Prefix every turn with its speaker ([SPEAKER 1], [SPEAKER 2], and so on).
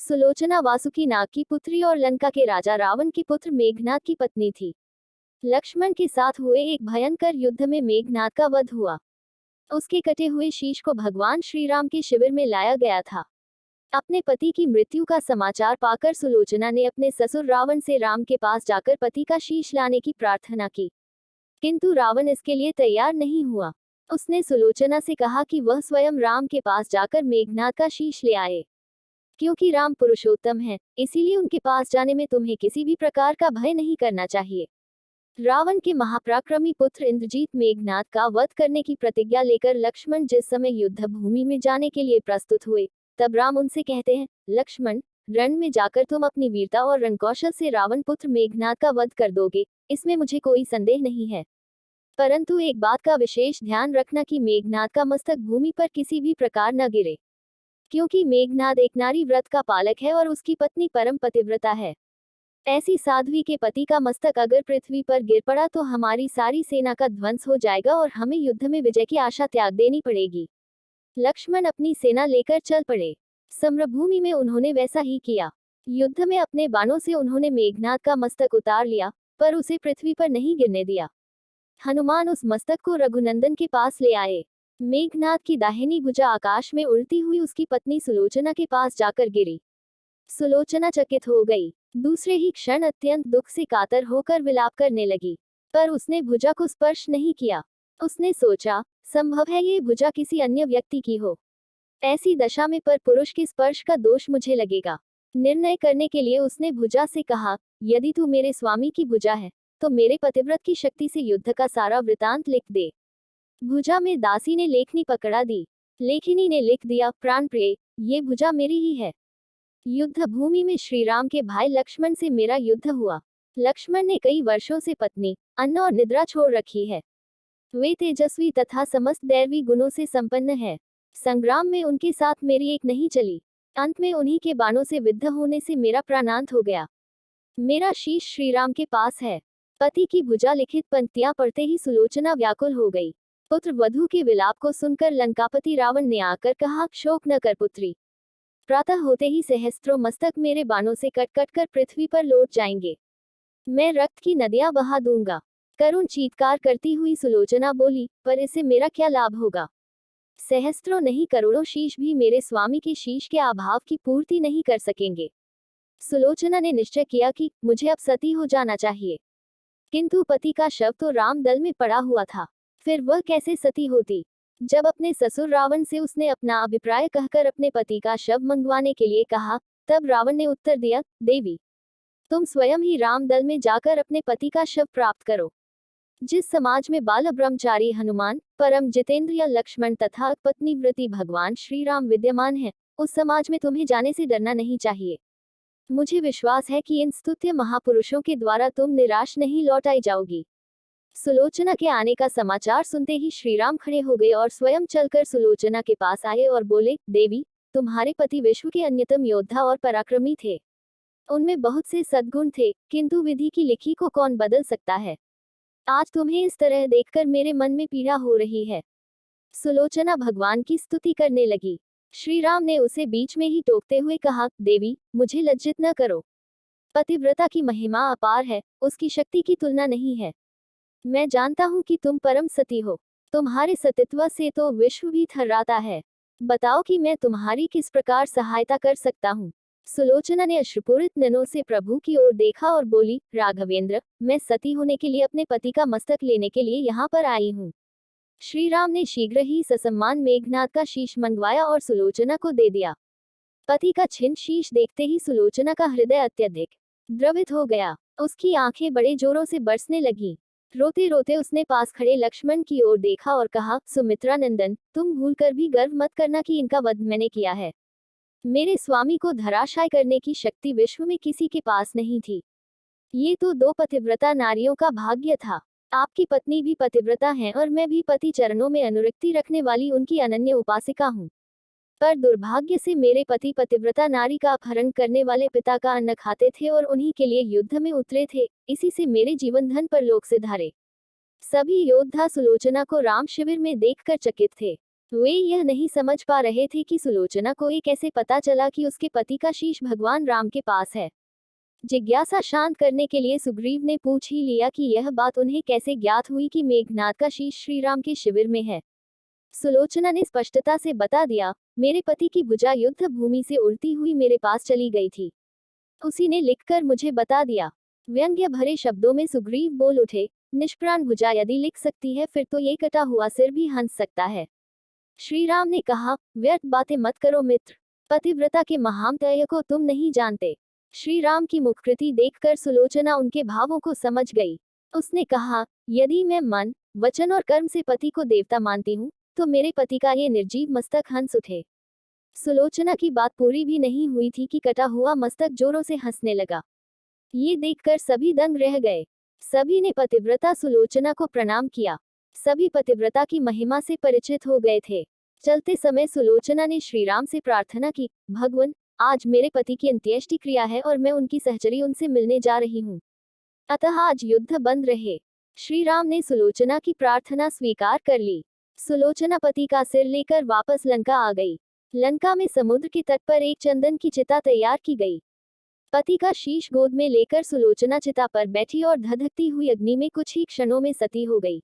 [SPEAKER 1] सुलोचना वासुकी नाग की पुत्री और लंका के राजा रावण के पुत्र मेघनाद की पत्नी थी। लक्ष्मण के साथ हुए एक भयंकर युद्ध में मेघनाद का वध हुआ। उसके कटे हुए शीश को भगवान श्री राम के शिविर में लाया गया था। अपने पति की मृत्यु का समाचार पाकर सुलोचना ने अपने ससुर रावण से राम के पास जाकर पति का शीश लाने की प्रार्थना की, किंतु रावण इसके लिए तैयार नहीं हुआ। उसने सुलोचना से कहा कि वह स्वयं राम के पास जाकर मेघनाद का शीश ले आए। क्योंकि राम पुरुषोत्तम है, इसीलिए उनके पास जाने में तुम्हें किसी भी प्रकार का भय नहीं करना चाहिए। रावण के महापराक्रमी पुत्र इंद्रजीत मेघनाद का वध करने की प्रतिज्ञा लेकर लक्ष्मण जिस समय युद्ध भूमि में जाने के लिए प्रस्तुत हुए, तब राम उनसे कहते हैं, लक्ष्मण, रण में जाकर तुम अपनी वीरता और रणकौशल से रावण पुत्र मेघनाद का वध कर दोगे, इसमें मुझे कोई संदेह नहीं है। परंतु एक बात का विशेष ध्यान रखना कि मेघनाद का मस्तक भूमि पर किसी भी प्रकार न गिरे, क्योंकि मेघनाद एक नारी व्रत का पालक है और उसकी पत्नी परम पतिव्रता है। ऐसी साध्वी के पति का मस्तक अगर पृथ्वी पर गिर पड़ा तो हमारी सारी सेना का ध्वंस हो जाएगा और हमें युद्ध में विजय की आशा त्याग देनी पड़ेगी। लक्ष्मण अपनी सेना लेकर चल पड़े। समरभूमि में उन्होंने वैसा ही किया। युद्ध में अपने बाणों से उन्होंने मेघनाद का मस्तक उतार लिया, पर उसे पृथ्वी पर नहीं गिरने दिया। हनुमान उस मस्तक को रघुनंदन के पास ले आए। मेघनाद की दाहिनी भुजा आकाश में उड़ती हुई उसकी पत्नी सुलोचना के पास जाकर गिरी। सुलोचना चकित हो गई। दूसरे ही क्षण अत्यंत दुख से कातर होकर विलाप करने लगी, पर उसने भुजा को स्पर्श नहीं किया। उसने सोचा, संभव है ये भुजा किसी अन्य व्यक्ति की हो। ऐसी दशा में पर पुरुष के स्पर्श का दोष मुझे लगेगा। निर्णय करने के लिए उसने भुजा से कहा, यदि तू मेरे स्वामी की भुजा है, तो मेरे पतिव्रत की शक्ति से युद्ध का सारा वृतांत लिख दे। भुजा में दासी ने लेखनी पकड़ा दी। लेखिनी ने लिख दिया, प्राण प्रिय, ये भुजा मेरी ही है। युद्ध भूमि में श्री राम के भाई लक्ष्मण से मेरा युद्ध हुआ। लक्ष्मण ने कई वर्षों से पत्नी, अन्न और निद्रा छोड़ रखी है। वे तेजस्वी तथा समस्त दैवी गुणों से संपन्न है। संग्राम में उनके साथ मेरी एक नहीं चली। अंत में उन्हीं के बाणों से विद्ध होने से मेरा प्राणांत हो गया। मेरा शीश श्री राम के पास है। पति की भुजा लिखित पंक्तियां पढ़ते ही सुलोचना व्याकुल हो गई। पुत्र वधू के विलाप को सुनकर लंकापति रावण ने आकर कहा, शोक न कर पुत्री। प्रातः होते ही सहस्त्रों मस्तक मेरे बाणों से कट कट कर पृथ्वी पर लौट जाएंगे। मैं रक्त की नदियां बहा दूंगा। करुण चीत्कार करती हुई सुलोचना बोली, पर इससे मेरा क्या लाभ होगा। सहस्त्रों नहीं करोड़ों शीश भी मेरे स्वामी के शीश के अभाव की पूर्ति नहीं कर सकेंगे। सुलोचना ने निश्चय किया कि मुझे अब सती हो जाना चाहिए, किंतु पति का शव तो राम दल में पड़ा हुआ था, फिर वह कैसे सती होती। जब अपने ससुर रावण से उसने अपना अभिप्राय कहकर अपने पति का शव मंगवाने के लिए कहा, तब रावण ने उत्तर दिया, देवी, तुम स्वयं ही राम दल में जाकर अपने पति का शव प्राप्त करो। जिस समाज में बाल ब्रह्मचारी हनुमान, परम जितेंद्रिय लक्ष्मण तथा पत्नी व्रती भगवान श्री राम विद्यमान है, उस समाज में तुम्हें जाने से डरना नहीं चाहिए। मुझे विश्वास है कि इन स्तुत्य महापुरुषों के द्वारा तुम निराश नहीं लौटाई जाओगी। सुलोचना के आने का समाचार सुनते ही श्रीराम खड़े हो गए और स्वयं चलकर सुलोचना के पास आए और बोले, देवी, तुम्हारे पति विश्व के अन्यतम योद्धा और पराक्रमी थे। उनमें बहुत से सद्गुण थे, किंतु विधि की लिखी को कौन बदल सकता है। आज तुम्हें इस तरह देखकर मेरे मन में पीड़ा हो रही है। सुलोचना भगवान की स्तुति करने लगी। श्री राम ने उसे बीच में ही टोकते हुए कहा, देवी, मुझे लज्जित न करो। पतिव्रता की महिमा अपार है, उसकी शक्ति की तुलना नहीं है। मैं जानता हूँ कि तुम परम सती हो। तुम्हारे सतीत्व से तो विश्व भी थर्राता है। बताओ कि मैं तुम्हारी किस प्रकार सहायता कर सकता हूँ। सुलोचना ने अश्रुपूरित नयनों से प्रभु की ओर देखा और बोली, राघवेंद्र, मैं सती होने के लिए अपने पति का मस्तक लेने के लिए यहाँ पर आई हूँ। श्री राम ने शीघ्र ही ससम्मान मेघनाद का शीश मंगवाया और सुलोचना को दे दिया। पति का छिन्न शीश देखते ही सुलोचना का हृदय अत्यधिक द्रवित हो गया। उसकी आंखें बड़े जोरों से बरसने लगीं। रोते रोते उसने पास खड़े लक्ष्मण की ओर देखा और कहा, सुमित्रा नंदन, तुम भूलकर भी गर्व मत करना कि इनका वध मैंने किया है। मेरे स्वामी को धराशाय करने की शक्ति विश्व में किसी के पास नहीं थी। ये तो दो पतिव्रता नारियों का भाग्य था। आपकी पत्नी भी पतिव्रता हैं और मैं भी पति चरणों में अनुरक्ति रखने वाली उनकी अनन्य उपासिका हूँ। पर दुर्भाग्य से मेरे पति पतिव्रता नारी का अपहरण करने वाले पिता का अन्न खाते थे और उन्हीं के लिए युद्ध में उतरे थे, इसी से मेरे जीवन धन पर लोग से धारे। सभी योद्धा सुलोचना को राम शिविर में देखकर चकित थे। वे यह नहीं समझ पा रहे थे कि सुलोचना को ये कैसे पता चला कि उसके पति का शीश भगवान राम के पास है। जिज्ञासा शांत करने के लिए सुग्रीव ने पूछ ही लिया कि यह बात उन्हें कैसे ज्ञात हुई कि मेघनाद का शीश श्री राम के शिविर में है। सुलोचना ने स्पष्टता से बता दिया, मेरे पति की भुजा युद्ध भूमि से उड़ती हुई मेरे पास चली गई थी। उसी ने लिखकर मुझे बता दिया। व्यंग्य भरे शब्दों में सुग्रीव बोल उठे, निष्प्राण भुजा यदि लिख सकती है फिर तो ये कटा हुआ सिर भी हंस सकता है। श्री राम ने कहा, व्यर्थ बातें मत करो मित्र, पतिव्रता के महामतय को तुम नहीं जानते। श्री राम की मुखकृति देखकर सुलोचना उनके भावों को समझ गई। उसने कहा, यदि मैं मन, वचन और कर्म से पति को देवता मानती हूँ, तो मेरे पति का ये निर्जीव मस्तक हंस उठे। सुलोचना की बात पूरी भी नहीं हुई थी कि कटा हुआ मस्तक जोरों से हंसने लगा। ये देखकर सभी दंग रह गए। सभी ने पतिव्रता सुलोचना को प्रणाम किया। सभी पतिव्रता की महिमा से परिचित हो गए थे। चलते समय सुलोचना ने श्रीराम से प्रार्थना की, भगवान, आज मेरे पति की अंत्येष्टि क्रिया है और मैं उनकी सहचरी उनसे मिलने जा रही हूँ, अतः आज युद्ध बंद रहे। श्री राम ने सुलोचना की प्रार्थना स्वीकार कर ली। सुलोचना पति का सिर लेकर वापस लंका आ गई। लंका में समुद्र के तट पर एक चंदन की चिता तैयार की गई। पति का शीश गोद में लेकर सुलोचना चिता पर बैठी और धधकती हुई अग्नि में कुछ ही क्षणों में सती हो गई।